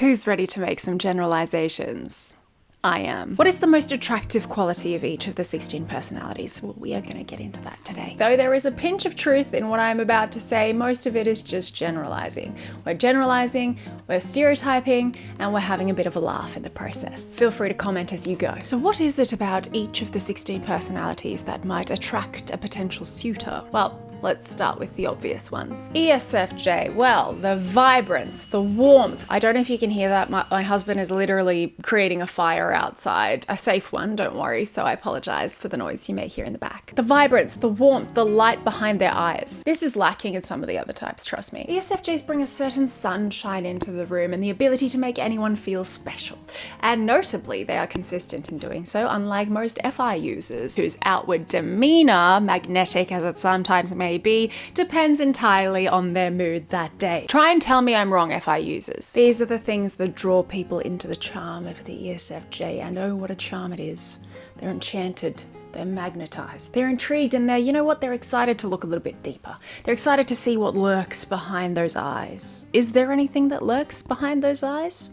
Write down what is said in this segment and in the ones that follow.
Who's ready to make some generalizations? I am. What is the most attractive quality of each of the 16 personalities? Well, we are going to get into that today. Though there is a pinch of truth in what I'm about to say, most of it is just generalizing. We're stereotyping, and we're having a bit of a laugh in the process. Feel free to comment as you go. So what is it about each of the 16 personalities that might attract a potential suitor? Well, let's start with the obvious ones. ESFJ, well, the vibrance, the warmth. I don't know if you can hear that. My husband is literally creating a fire outside. A safe one, don't worry, so I apologize for the noise you may hear in the back. The vibrance, the warmth, the light behind their eyes. This is lacking in some of the other types, trust me. ESFJs bring a certain sunshine into the room and the ability to make anyone feel special. And notably, they are consistent in doing so, unlike most FI users, whose outward demeanor, magnetic as it sometimes may be, depends entirely on their mood that day. Try and tell me I'm wrong, FI users. These are the things that draw people into the charm of the ESFJ, and oh, what a charm it is. They're enchanted. They're magnetized. They're intrigued, and they're excited to look a little bit deeper. They're excited to see what lurks behind those eyes. Is there anything that lurks behind those eyes?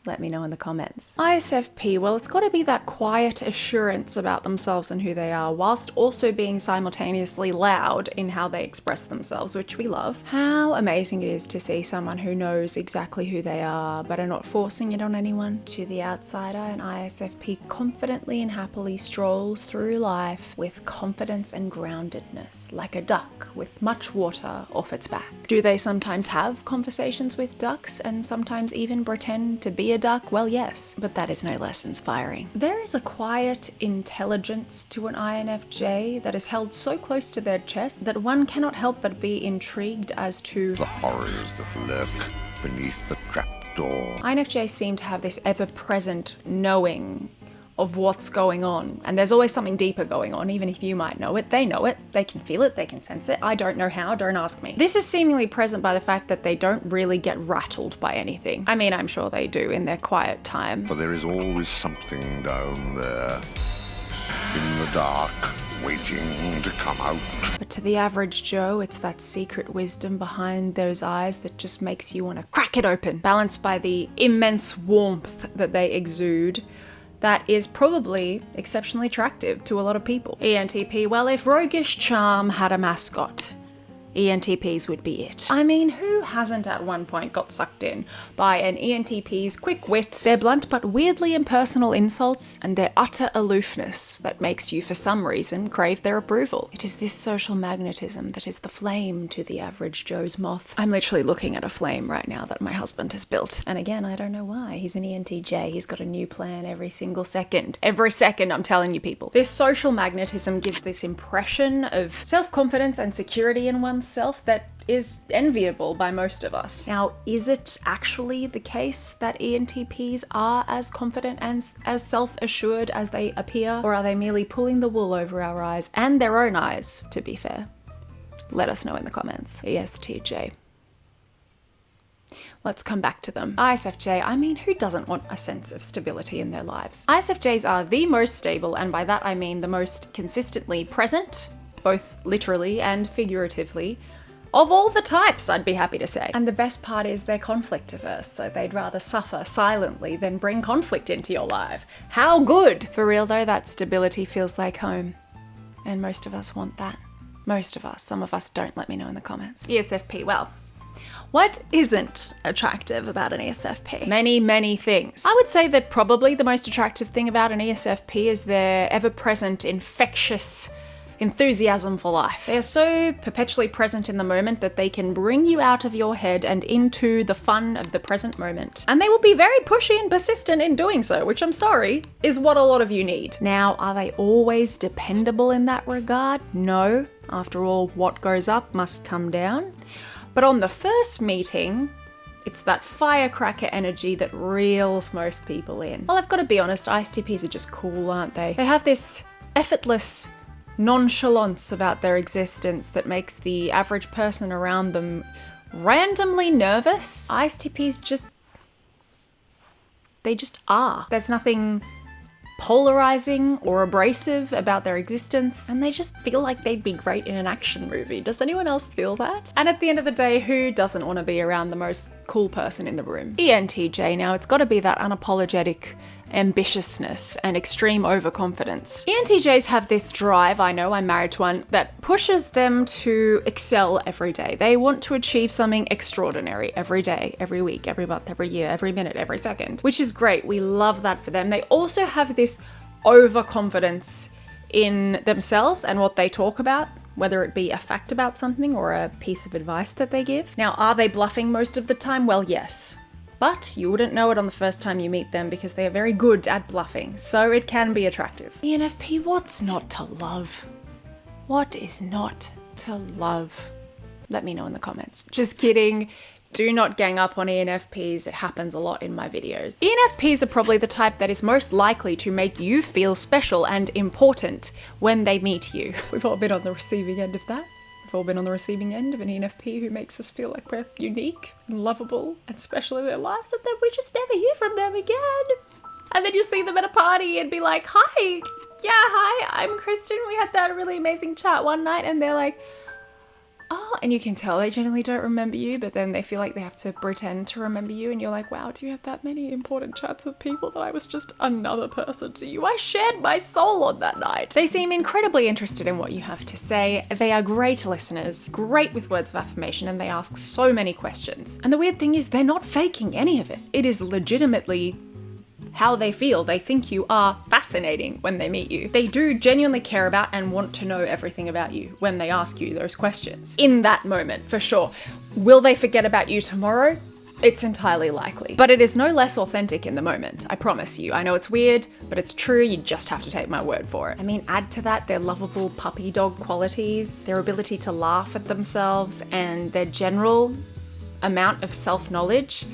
Let me know in the comments. ISFP, well, it's got to be that quiet assurance about themselves and who they are, whilst also being simultaneously loud in how they express themselves, which we love. How amazing it is to see someone who knows exactly who they are, but are not forcing it on anyone. To the outsider, an ISFP confidently and happily strolls through life with confidence and groundedness, like a duck with much water off its back. Do they sometimes have conversations with ducks and sometimes even pretend to be a duck? Well, yes, but that is no less inspiring. There is a quiet intelligence to an INFJ that is held so close to their chest that one cannot help but be intrigued as to the horrors that lurk beneath the trapdoor. INFJs seem to have this ever-present knowing of what's going on, and there's always something deeper going on. Even if you might know it, they can feel it, they can sense it. I don't know how, don't ask me. This is seemingly present by the fact that they don't really get rattled by anything. I mean, I'm sure they do in their quiet time. For there is always something down there, in the dark, waiting to come out. But to the average Joe, it's that secret wisdom behind those eyes that just makes you want to crack it open, balanced by the immense warmth that they exude. That is probably exceptionally attractive to a lot of people. ENTP, well, if roguish charm had a mascot, ENTPs would be it. I mean, who hasn't at one point got sucked in by an ENTP's quick wit, their blunt but weirdly impersonal insults, and their utter aloofness that makes you, for some reason, crave their approval? It is this social magnetism that is the flame to the average Joe's moth. I'm literally looking at a flame right now that my husband has built. And again, I don't know why. He's an ENTJ. He's got a new plan every single second. Every second, I'm telling you people. This social magnetism gives this impression of self-confidence and security in oneself that is enviable by most of us. Now, is it actually the case that ENTPs are as confident and as self-assured as they appear? Or are they merely pulling the wool over our eyes, and their own eyes, to be fair? Let us know in the comments. ESTJ. Let's come back to them. ISFJ, I mean, who doesn't want a sense of stability in their lives? ISFJs are the most stable, and by that I mean the most consistently present, both literally and figuratively, of all the types, I'd be happy to say. And the best part is they're conflict averse, so they'd rather suffer silently than bring conflict into your life. How good! For real though, that stability feels like home. And most of us want that. Most of us. Some of us don't. Let me know in the comments. ESFP, well, what isn't attractive about an ESFP? Many, many things. I would say that probably the most attractive thing about an ESFP is their ever-present, infectious enthusiasm for life. They are so perpetually present in the moment that they can bring you out of your head and into the fun of the present moment. And they will be very pushy and persistent in doing so, which I'm sorry, is what a lot of you need. Now, are they always dependable in that regard? No. After all, what goes up must come down. But on the first meeting, it's that firecracker energy that reels most people in. Well, I've got to be honest, ISTPs are just cool, aren't they? They have this effortless nonchalance about their existence that makes the average person around them randomly nervous. ISTPs they just are. There's nothing polarizing or abrasive about their existence, and they just feel like they'd be great in an action movie. Does anyone else feel that? And at the end of the day, who doesn't want to be around the most cool person in the room? ENTJ, now it's got to be that unapologetic ambitiousness and extreme overconfidence. ENTJs have this drive, I know, I'm married to one, that pushes them to excel every day. They want to achieve something extraordinary every day, every week, every month, every year, every minute, every second, which is great. We love that for them. They also have this overconfidence in themselves and what they talk about, whether it be a fact about something or a piece of advice that they give. Now, are they bluffing most of the time? Well, yes. But you wouldn't know it on the first time you meet them because they are very good at bluffing, so it can be attractive. ENFP, what's not to love? What is not to love? Let me know in the comments. Just kidding. Do not gang up on ENFPs. It happens a lot in my videos. ENFPs are probably the type that is most likely to make you feel special and important when they meet you. We've all been on the receiving end of that. We've all been on the receiving end of an ENFP who makes us feel like we're unique and lovable and special in their lives, and then we just never hear from them again. And then you see them at a party and be like, hi, yeah, hi, I'm Kristen. We had that really amazing chat one night, and they're like, oh, and you can tell they genuinely don't remember you, but then they feel like they have to pretend to remember you, and you're like, wow, do you have that many important chats with people that I was just another person to you? I shared my soul on that night. They seem incredibly interested in what you have to say. They are great listeners, great with words of affirmation, and they ask so many questions. And the weird thing is they're not faking any of it. It is legitimately how they feel. They think you are fascinating when they meet you. They do genuinely care about and want to know everything about you when they ask you those questions. In that moment, for sure. Will they forget about you tomorrow? It's entirely likely. But it is no less authentic in the moment, I promise you. I know it's weird, but it's true. You just have to take my word for it. I mean, add to that their lovable puppy dog qualities, their ability to laugh at themselves, and their general amount of self-knowledge,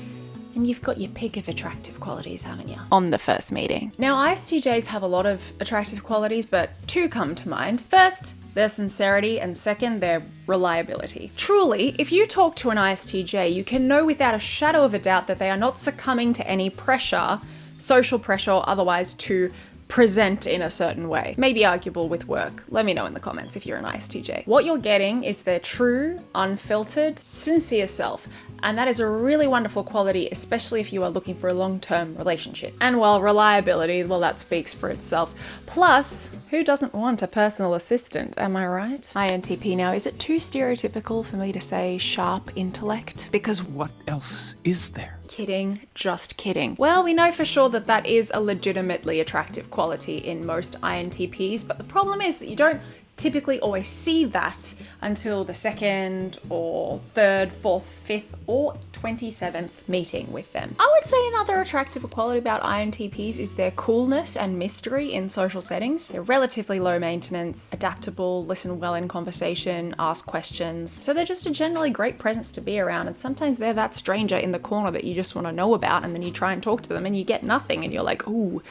and you've got your pick of attractive qualities, haven't you? On the first meeting. Now, ISTJs have a lot of attractive qualities, but two come to mind. First, their sincerity, and second, their reliability. Truly, if you talk to an ISTJ, you can know without a shadow of a doubt that they are not succumbing to any pressure, social pressure or otherwise, to present in a certain way. Maybe arguable with work. Let me know in the comments if you're an ISTJ. What you're getting is their true, unfiltered, sincere self. And that is a really wonderful quality, especially if you are looking for a long-term relationship. And while reliability, well, that speaks for itself. Plus, who doesn't want a personal assistant, am I right? INTP now, is it too stereotypical for me to say sharp intellect? Because What else is there? kidding, just kidding. Well, we know for sure that that is a legitimately attractive quality in most INTPs, but the problem is that you don't typically always see that until the second or third, fourth, fifth, or 27th meeting with them. I would say another attractive quality about INTPs is their coolness and mystery in social settings. They're relatively low maintenance, adaptable, listen well in conversation, ask questions. So they're just a generally great presence to be around, and sometimes they're that stranger in the corner that you just want to know about, and then you try and talk to them and you get nothing, and you're like, ooh,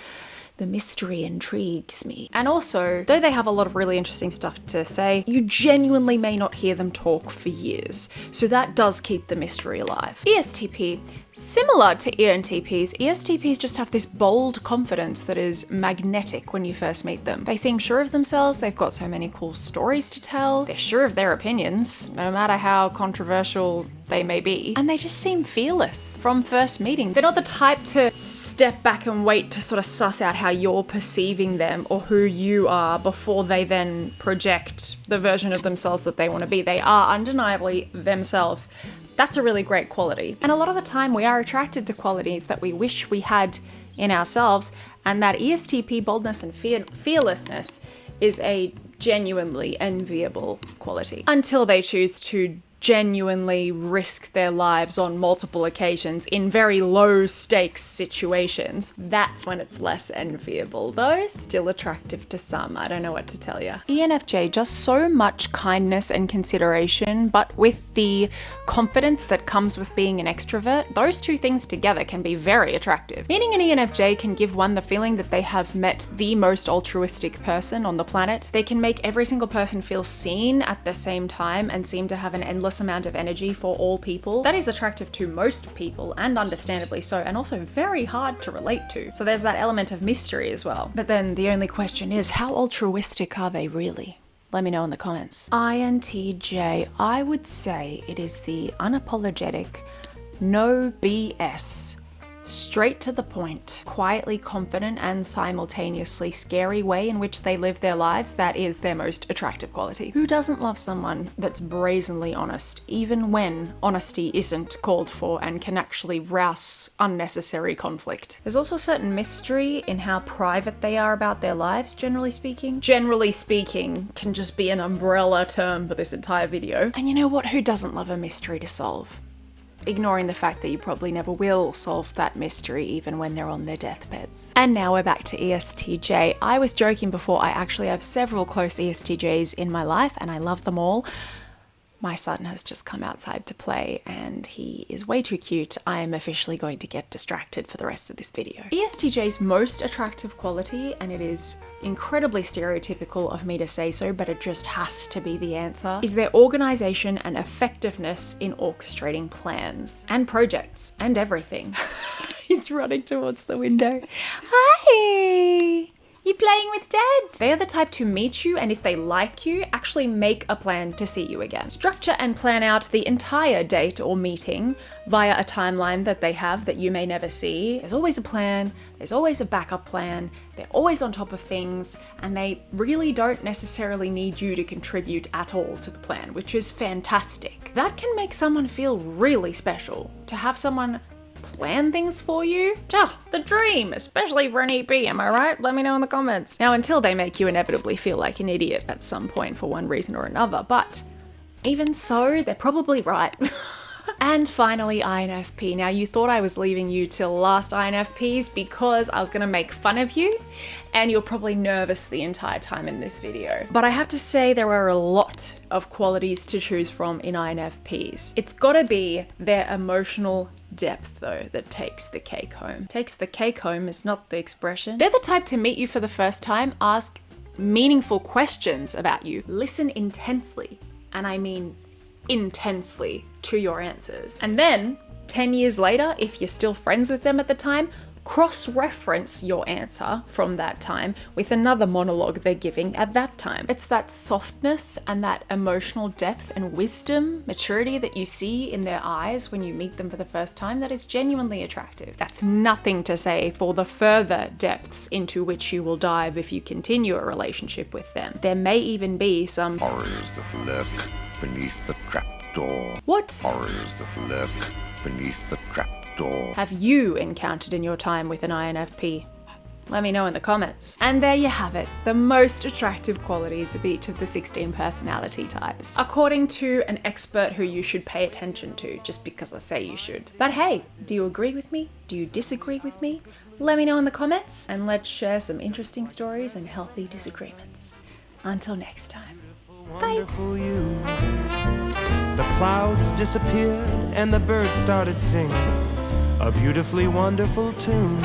the mystery intrigues me. And also, though they have a lot of really interesting stuff to say, you genuinely may not hear them talk for years. So that does keep the mystery alive. ESTP. Similar to ENTPs, ESTPs just have this bold confidence that is magnetic when you first meet them. They seem sure of themselves, they've got so many cool stories to tell, they're sure of their opinions, no matter how controversial they may be, and they just seem fearless from first meeting. They're not the type to step back and wait to sort of suss out how you're perceiving them or who you are before they then project the version of themselves that they want to be. They are undeniably themselves. That's a really great quality. And a lot of the time we are attracted to qualities that we wish we had in ourselves, and that ESTP boldness and fearlessness is a genuinely enviable quality. Until they choose to genuinely risk their lives on multiple occasions in very low stakes situations. That's when it's less enviable, though still attractive to some. I don't know what to tell you. ENFJ, just so much kindness and consideration, but with the confidence that comes with being an extrovert, those two things together can be very attractive. Meeting an ENFJ can give one the feeling that they have met the most altruistic person on the planet. They can make every single person feel seen at the same time and seem to have an endless boundless amount of energy for all people. That is attractive to most people, and understandably so, and also very hard to relate to. So there's that element of mystery as well. But then the only question is, how altruistic are they really? Let me know in the comments. INTJ, I would say it is the unapologetic, no BS, straight to the point, quietly confident and simultaneously scary way in which they live their lives. That is their most attractive quality. Who doesn't love someone that's brazenly honest, even when honesty isn't called for and can actually rouse unnecessary conflict? There's also certain mystery in how private they are about their lives, generally speaking. Generally speaking can just be an umbrella term for this entire video. And you know what? Who doesn't love a mystery to solve? Ignoring the fact that you probably never will solve that mystery even when they're on their deathbeds. And now we're back to ESTJ. I was joking before, I actually have several close ESTJs in my life and I love them all. My son has just come outside to play and he is way too cute. I am officially going to get distracted for the rest of this video. ESTJ's most attractive quality, and it is incredibly stereotypical of me to say so, but it just has to be the answer, is their organization and effectiveness in orchestrating plans and projects and everything. He's running towards the window. Hi! You playing with Dad? They are the type to meet you, and if they like you, actually make a plan to see you again. Structure and plan out the entire date or meeting via a timeline that they have that you may never see. There's always a plan, there's always a backup plan, they're always on top of things, and they really don't necessarily need you to contribute at all to the plan, which is fantastic. That can make someone feel really special, to have someone plan things for you. The dream, especially for an EP, am I right? Let me know in the comments. Now, until they make you inevitably feel like an idiot at some point for one reason or another, but even so, they're probably right. And finally, INFP. Now, you thought I was leaving you till last INFPs because I was gonna make fun of you, and you're probably nervous the entire time in this video. But I have to say there are a lot of qualities to choose from in INFPs. It's gotta be their emotional depth, though, that takes the cake home. Takes the cake home is not the expression. They're the type to meet you for the first time, ask meaningful questions about you, listen intensely, and I mean intensely, to your answers. And then 10 years later, if you're still friends with them at the time, cross-reference your answer from that time with another monologue they're giving at that time. It's that softness and that emotional depth and wisdom, maturity that you see in their eyes when you meet them for the first time that is genuinely attractive. That's nothing to say for the further depths into which you will dive if you continue a relationship with them. There may even be some Horrors that lurk beneath the trapdoor. What? Horrors that lurk beneath the trapdoor. Have you encountered in your time with an INFP? Let me know in the comments. And there you have it, the most attractive qualities of each of the 16 personality types, according to an expert who you should pay attention to, just because I say you should. But hey, do you agree with me? Do you disagree with me? Let me know in the comments, and let's share some interesting stories and healthy disagreements. Until next time. Bye. You. The clouds disappeared and the birds started singing a beautifully wonderful tune.